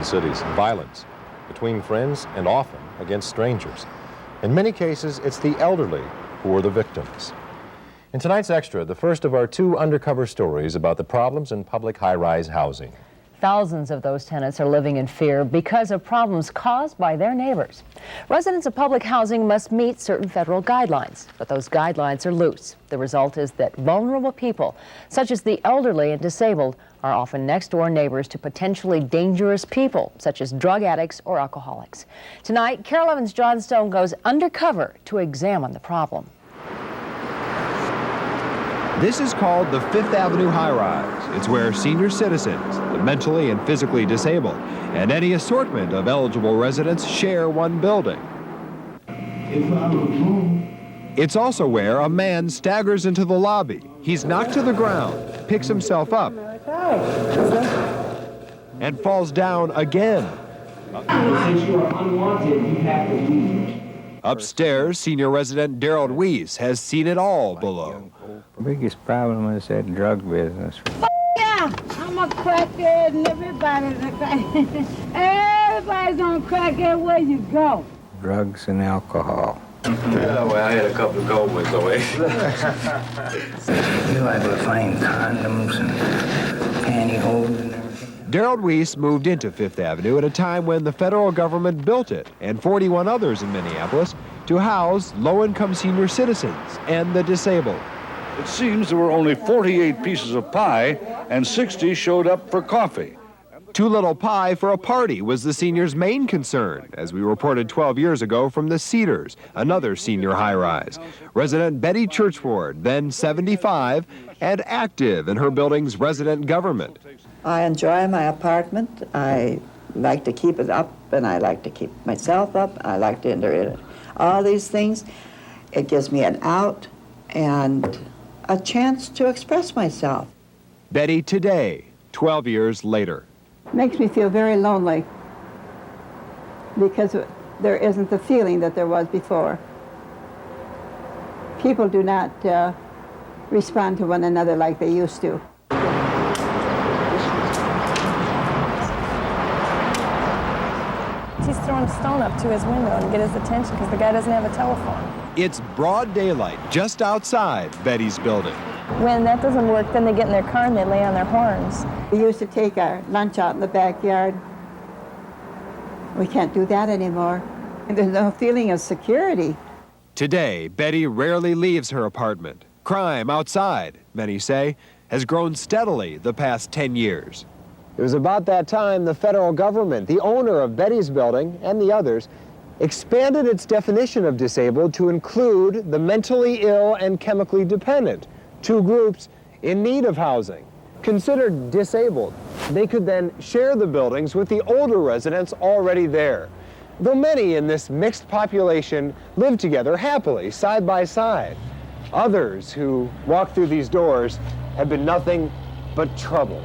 Cities, violence between friends and often against strangers. In many cases, it's the elderly who are the victims. In tonight's Extra, the first of our two undercover stories about the problems in public high-rise housing. Thousands of those tenants are living in fear because of problems caused by their neighbors. Residents of public housing must meet certain federal guidelines, but those guidelines are loose. The result is that vulnerable people, such as the elderly and disabled, are often next-door neighbors to potentially dangerous people, such as drug addicts or alcoholics. Tonight, Carol Evans Johnstone goes undercover to examine the problem. This is called the Fifth Avenue high-rise. It's where senior citizens, the mentally and physically disabled, and any assortment of eligible residents share one building. It's also where a man staggers into the lobby. He's knocked to the ground, picks himself up, and falls down again. Since you are unwanted, you have to leave. Upstairs, senior resident Daryl Weiss has seen it all below. The biggest problem is that drug business. Yeah, I'm a crackhead and everybody's a crackhead. Everybody's on crackhead where you go. Drugs and alcohol. Yeah, well, I had a couple of cold ones away. We like to find condoms and pantyhose and everything. Daryl Weiss moved into Fifth Avenue at a time when the federal government built it, and 41 others in Minneapolis, to house low-income senior citizens and the disabled. It seems there were only 48 pieces of pie, and 60 showed up for coffee. Too little pie for a party was the seniors' main concern, as we reported 12 years ago from the Cedars, another senior high-rise. Resident Betty Churchward, then 75, and active in her building's resident government. I enjoy my apartment. I like to keep it up, and I like to keep myself up. I like to enter all these things. It gives me an out and a chance to express myself. Betty today, 12 years later. Makes me feel very lonely because there isn't the feeling that there was before. People do not respond to one another like they used to. He's throwing a stone up to his window to get his attention because the guy doesn't have a telephone. It's broad daylight just outside Betty's building. When that doesn't work, then they get in their car and they lay on their horns. We used to take our lunch out in the backyard. We can't do that anymore. And there's no feeling of security. Today, Betty rarely leaves her apartment. Crime outside, many say, has grown steadily the past 10 years. It was about that time the federal government, the owner of Betty's building and the others, expanded its definition of disabled to include the mentally ill and chemically dependent, two groups in need of housing. Considered disabled, they could then share the buildings with the older residents already there. Though many in this mixed population live together happily, side by side. Others who walk through these doors have been nothing but trouble.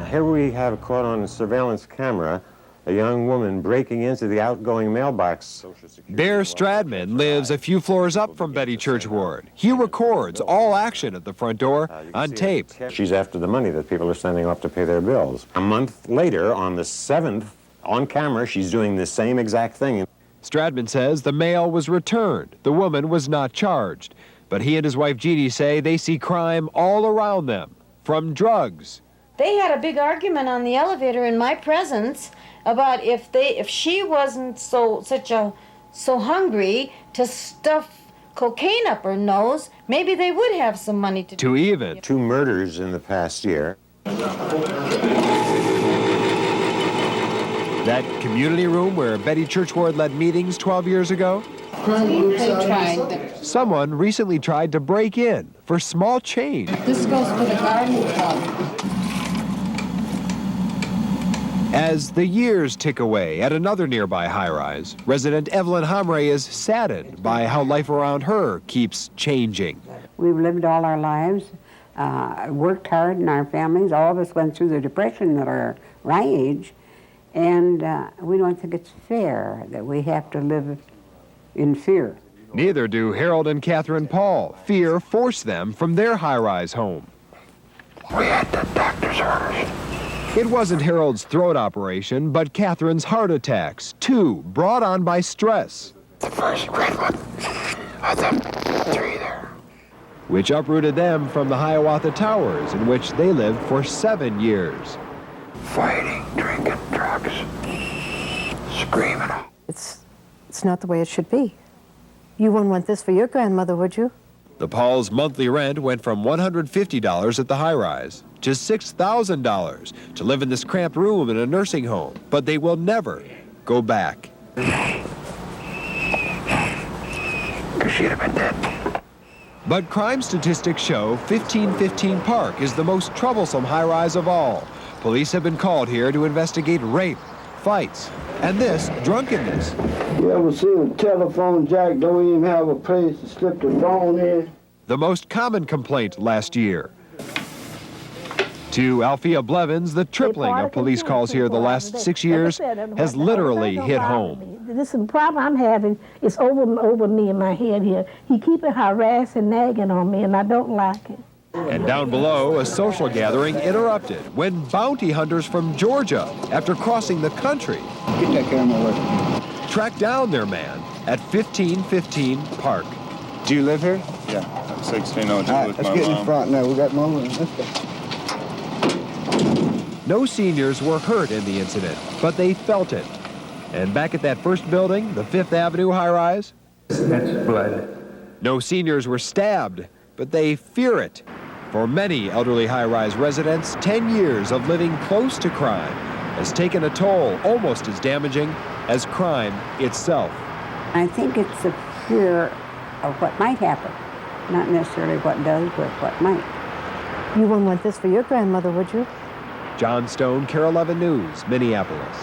Here we have caught on surveillance camera a young woman breaking into the outgoing mailbox. Bear Stradman lives a few floors up from Betty Churchward. He records all action at the front door on tape. She's after the money that people are sending off to pay their bills. A month later, on the 7th, on camera, she's doing the same exact thing. Stradman says the mail was returned. The woman was not charged. But he and his wife Jeannie say they see crime all around them, from drugs. They had a big argument on the elevator in my presence about if she wasn't so hungry to stuff cocaine up her nose, maybe they would have some money to do. Even 2 murders in the past year. That community room where Betty Churchward led meetings 12 years ago? Someone recently tried to break in for small change. This goes to the garden club. As the years tick away at another nearby high-rise, resident Evelyn Hamre is saddened by how life around her keeps changing. We've lived all our lives, worked hard in our families. All of us went through the Depression at our age, and we don't think it's fair that we have to live in fear. Neither do Harold and Catherine Paul. Fear forced them from their high-rise home. We had the doctor's orders It wasn't Harold's throat operation, but Catherine's heart attacks, 2 brought on by stress. The first red one of the 3 there. Which uprooted them from the Hiawatha Towers, in which they lived for 7 years. Fighting, drinking, drugs, screaming. It's not the way it should be. You wouldn't want this for your grandmother, would you? The Pauls' monthly rent went from $150 at the high-rise to $6,000 to live in this cramped room in a nursing home. But they will never go back. Because she'd have been dead. But crime statistics show 1515 Park is the most troublesome high-rise of all. Police have been called here to investigate rape, fights, and this, drunkenness. You ever seen a telephone jack don't even have a place to slip the phone in? The most common complaint last year. To Althea Blevins, the tripling of police calls here the last 6 years has literally hit home. This is the problem I'm having. It's over me in my head here. He keeping harassing, nagging on me, and I don't like it. And down below, a social gathering interrupted when bounty hunters from Georgia, after crossing the country, Get that camera away from me. tracked down their man at 1515 Park. Do you live here? Yeah. I'm 16. No, just All right, with let's my get in mom. front now. We got more room. Let's go. No seniors were hurt in the incident, but they felt it. And back at that first building, the 5th Avenue high-rise, That's blood. no seniors were stabbed, but they fear it. For many elderly high-rise residents, 10 years of living close to crime has taken a toll almost as damaging as crime itself. I think it's the fear of what might happen, not necessarily what does, but what might. You wouldn't want this for your grandmother, would you? John Stone, KARE 11 News, Minneapolis.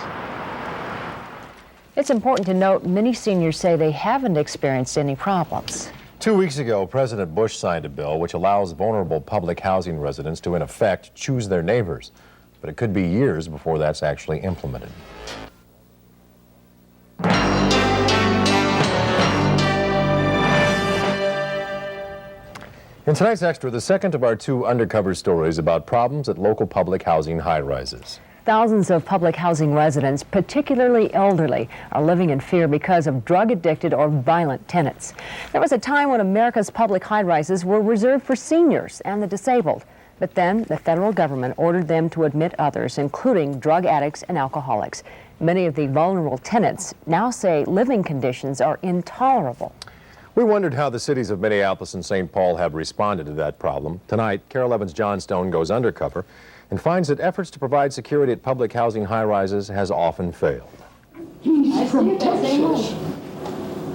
It's important to note many seniors say they haven't experienced any problems. 2 weeks ago, President Bush signed a bill which allows vulnerable public housing residents to, in effect, choose their neighbors. But it could be years before that's actually implemented. In tonight's Extra, the second of our 2 undercover stories about problems at local public housing high-rises. Thousands of public housing residents, particularly elderly, are living in fear because of drug-addicted or violent tenants. There was a time when America's public high-rises were reserved for seniors and the disabled. But then the federal government ordered them to admit others, including drug addicts and alcoholics. Many of the vulnerable tenants now say living conditions are intolerable. We wondered how the cities of Minneapolis and St. Paul have responded to that problem. Tonight, KARE 11's John Stone goes undercover and finds that efforts to provide security at public housing high-rises has often failed. He's from Texas.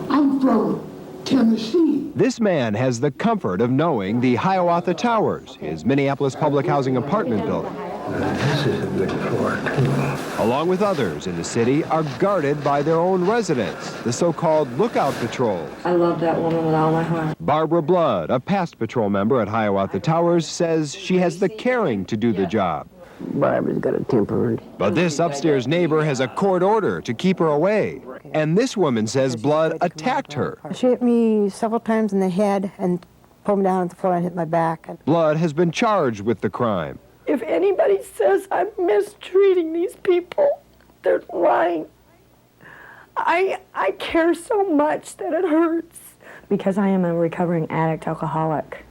I'm from Tennessee. This man has the comfort of knowing the Hiawatha Towers, his Minneapolis public housing apartment building. This is a good floor, too. Along with others in the city, are guarded by their own residents, the so-called lookout patrols. I love that woman with all my heart. Barbara Blood, a past patrol member at Hiawatha Towers, says she has the caring to do the job. Barbara's got a temper. But this upstairs neighbor has a court order to keep her away. And this woman says Blood attacked her. She hit me several times in the head and pulled me down on the floor and hit my back. Blood has been charged with the crime. If anybody says I'm mistreating these people, they're lying. I care so much that it hurts. Because I am a recovering addict alcoholic,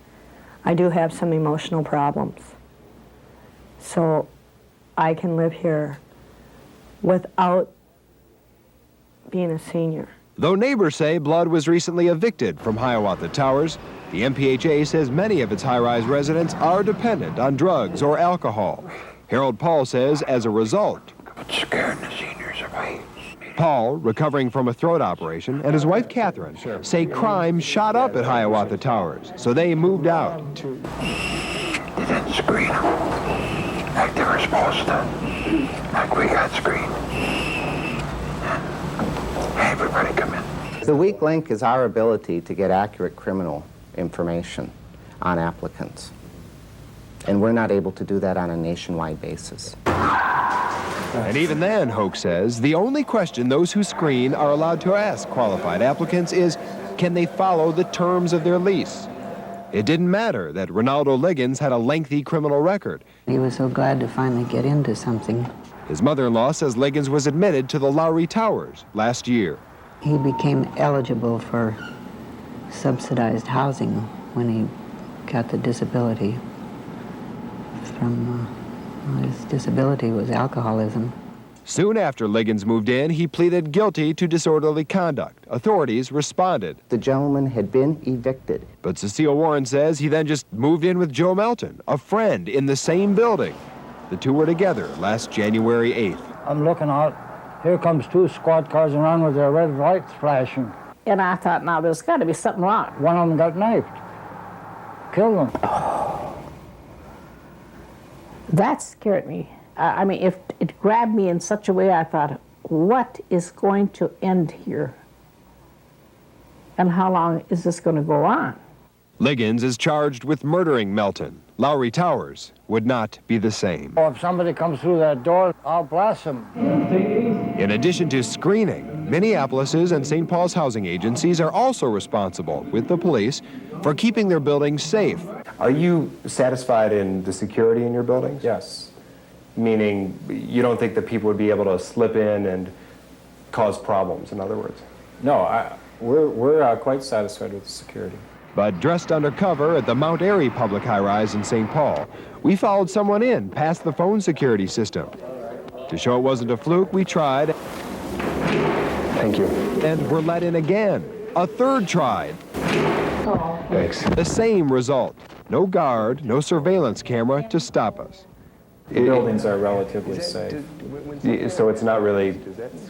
I do have some emotional problems. So I can live here without being a senior. Though neighbors say Blood was recently evicted from Hiawatha Towers, the MPHA says many of its high-rise residents are dependent on drugs or alcohol. Harold Paul says as a result, It's scaring the seniors away. Paul, recovering from a throat operation, and his wife Catherine say crime shot up at Hiawatha Towers, so they moved out. They didn't screen them like they were supposed to, like we got screened. Hey, everybody come in. The weak link is our ability to get accurate criminal information on applicants. And we're not able to do that on a nationwide basis. And even then, Hoke says, the only question those who screen are allowed to ask qualified applicants is, can they follow the terms of their lease? It didn't matter that Ronaldo Liggins had a lengthy criminal record. He was so glad to finally get into something. His mother-in-law says Liggins was admitted to the Lowry Towers last year. He became eligible for subsidized housing when he got the disability from his disability was alcoholism. Soon after Liggins moved in, he pleaded guilty to disorderly conduct. Authorities responded. The gentleman had been evicted. But Cecile Warren says he then just moved in with Joe Melton, a friend in the same building. The two were together last January 8th. I'm looking out. Here comes 2 squad cars around with their red lights flashing. And I thought, now there's got to be something wrong. One of them got knifed. Killed him. That scared me. I mean, if it grabbed me in such a way, I thought, what is going to end here? And how long is this going to go on? Liggins is charged with murdering Melton. Lowry Towers would not be the same. Oh, if somebody comes through that door, I'll blast them. In addition to screening, Minneapolis's and St. Paul's housing agencies are also responsible, with the police, for keeping their buildings safe. Are you satisfied in the security in your buildings? Yes. Meaning you don't think that people would be able to slip in and cause problems, in other words? No, we're quite satisfied with the security. But dressed undercover at the Mount Airy public high-rise in St. Paul, we followed someone in past the phone security system. To show it wasn't a fluke, we tried. Thank you. And were let in again. A third try. Thanks. The same result. No guard, no surveillance camera to stop us. The buildings are relatively safe. So it's not really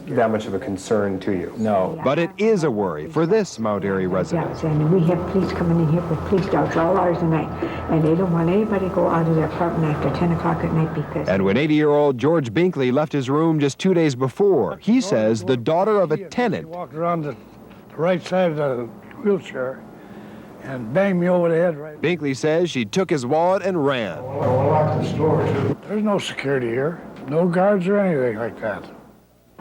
that much of a concern to you? No. But it is a worry for this Mount Airy resident. Yes, and we have police coming in here with police dogs all hours of the night, and they don't want anybody to go out of their apartment after 10 o'clock at night because... And when 80-year-old George Binkley left his room just 2 days before, he says the daughter of a tenant... He walked around the right side of the wheelchair and banged me over the head right. Binkley says she took his wallet and ran. We'll lock the store, too. There's no security here. No guards or anything like that.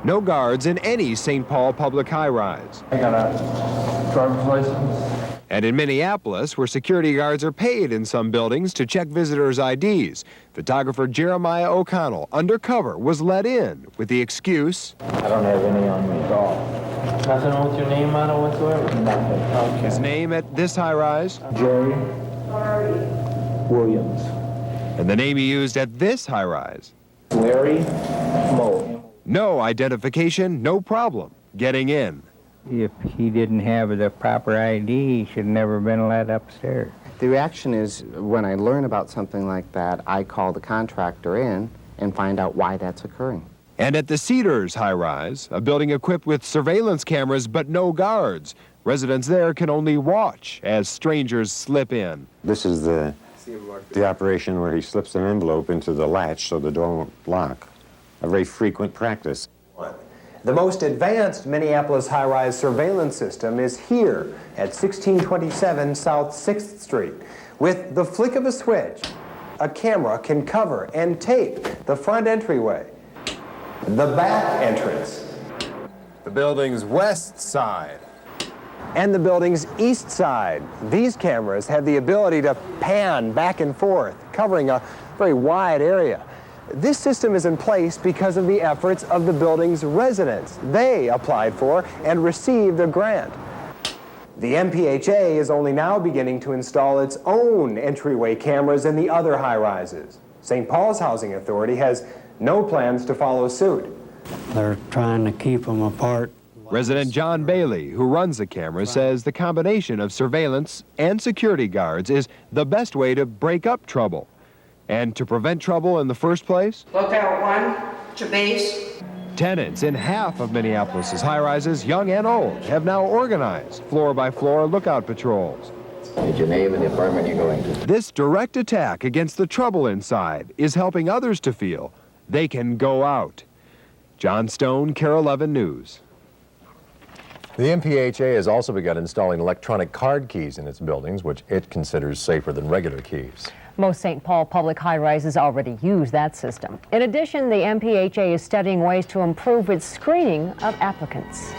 No guards in any St. Paul public high-rise. I got a driver's license. And in Minneapolis, where security guards are paid in some buildings to check visitors' IDs, photographer Jeremiah O'Connell, undercover, was let in with the excuse... I don't have any on me at all. Nothing with your name on it whatsoever? Nothing. Okay. His name at this high-rise? Jerry Williams. And the name he used at this high-rise? Larry Moe. No identification, no problem getting in. If he didn't have the proper ID, he should never have been let upstairs. The reaction is, when I learn about something like that, I call the contractor in and find out why that's occurring. And at the Cedars high-rise, a building equipped with surveillance cameras but no guards, residents there can only watch as strangers slip in. This is the operation where he slips an envelope into the latch so the door won't lock. A very frequent practice. The most advanced Minneapolis high-rise surveillance system is here at 1627 South 6th Street. With the flick of a switch, a camera can cover and tape the front entryway, the back entrance, the building's west side, and the building's east side. These cameras have the ability to pan back and forth, covering a very wide area. This system is in place because of the efforts of the building's residents. They applied for and received a grant. The MPHA is only now beginning to install its own entryway cameras in the other high-rises. St. Paul's Housing Authority has no plans to follow suit. They're trying to keep them apart. Resident John Bailey, who runs the camera, says the combination of surveillance and security guards is the best way to break up trouble. And to prevent trouble in the first place? Lookout 1 to base. Tenants in half of Minneapolis's high-rises, young and old, have now organized floor-by-floor lookout patrols. State your name and the apartment you're going to. This direct attack against the trouble inside is helping others to feel they can go out. John Stone, KARE 11 News. The MPHA has also begun installing electronic card keys in its buildings, which it considers safer than regular keys. Most St. Paul public high-rises already use that system. In addition, the MPHA is studying ways to improve its screening of applicants.